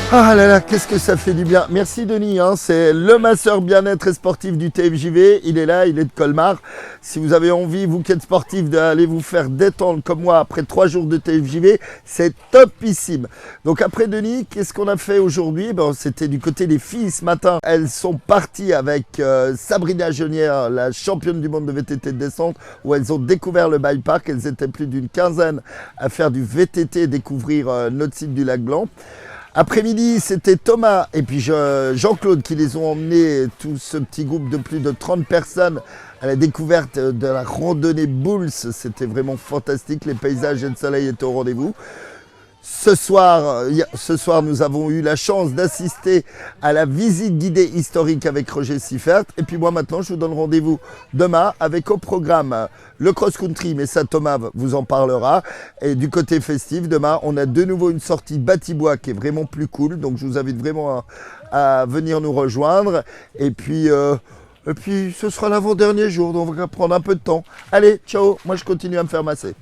Ah là là, qu'est-ce que ça fait du bien. Merci Denis, hein, c'est le masseur bien-être et sportif du TFJV. Il est là, il est de Colmar. Si vous avez envie, vous qui êtes sportif, d'aller vous faire détendre comme moi après 3 jours de TFJV, c'est topissime. Donc après Denis, qu'est-ce qu'on a fait aujourd'hui? C'était du côté des filles ce matin. Elles sont parties avec Sabrina Genière, la championne du monde de VTT de descente, où elles ont découvert le bike park. Elles étaient plus d'une quinzaine à faire du VTT et découvrir notre site du Lac Blanc. Après-midi, c'était Thomas et puis Jean-Claude qui les ont emmenés, tout ce petit groupe de plus de 30 personnes, à la découverte de la randonnée Bulls. C'était vraiment fantastique, les paysages et le soleil étaient au rendez-vous. Ce soir, nous avons eu la chance d'assister à la visite guidée historique avec Roger Siffert. Et puis moi maintenant, je vous donne rendez-vous demain avec au programme le cross-country, mais ça Thomas vous en parlera. Et du côté festif, demain, on a de nouveau une sortie Batibois qui est vraiment plus cool. Donc je vous invite vraiment à venir nous rejoindre. Et puis ce sera l'avant-dernier jour, donc on va prendre un peu de temps. Allez, ciao, moi je continue à me faire masser.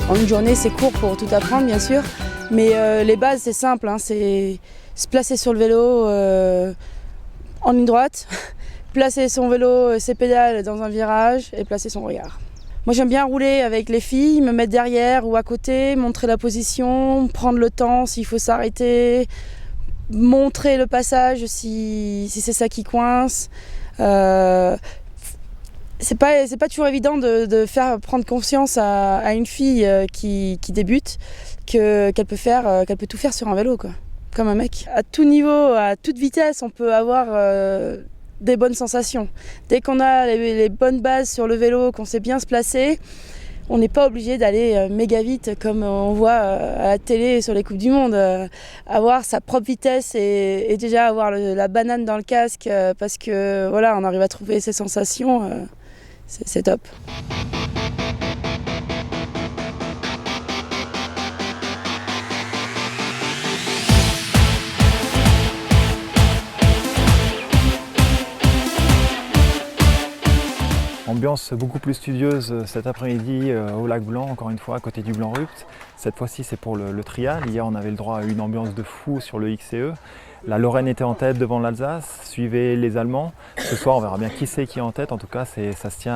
En une journée, c'est court pour tout apprendre, bien sûr, mais les bases, c'est simple, hein, c'est se placer sur le vélo en ligne droite, placer son vélo, ses pédales dans un virage et placer son regard. Moi, j'aime bien rouler avec les filles, me mettre derrière ou à côté, montrer la position, prendre le temps s'il faut s'arrêter, montrer le passage si c'est ça qui coince. C'est pas toujours évident de faire prendre conscience à une fille qui débute qu'elle peut tout faire sur un vélo, quoi, comme un mec. À tout niveau, à toute vitesse, on peut avoir des bonnes sensations. Dès qu'on a les bonnes bases sur le vélo, qu'on sait bien se placer, on n'est pas obligé d'aller méga vite comme on voit à la télé sur les Coupes du Monde. Avoir sa propre vitesse et déjà avoir la banane dans le casque parce que voilà, on arrive à trouver ses sensations. C'est top. Ambiance beaucoup plus studieuse cet après-midi au Lac Blanc, encore une fois à côté du Blanc-Rupt. Cette fois-ci c'est pour le trial. Hier on avait le droit à une ambiance de fou sur le XCE. La Lorraine était en tête devant l'Alsace, suivait les Allemands. Ce soir on verra bien qui c'est qui est en tête. En tout cas ça se tient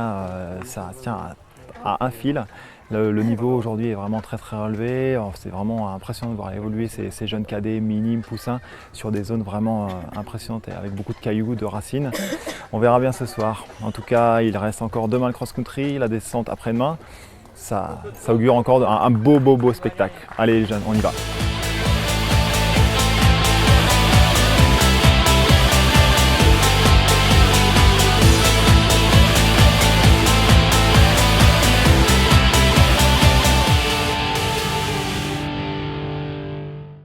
à un fil. Le niveau aujourd'hui est vraiment très relevé. C'est vraiment impressionnant de voir évoluer ces jeunes cadets, minimes, poussins, sur des zones vraiment impressionnantes et avec beaucoup de cailloux, de racines. On verra bien ce soir. En tout cas, il reste encore demain le cross-country, la descente après-demain. Ça augure encore un beau spectacle. Allez les jeunes, on y va.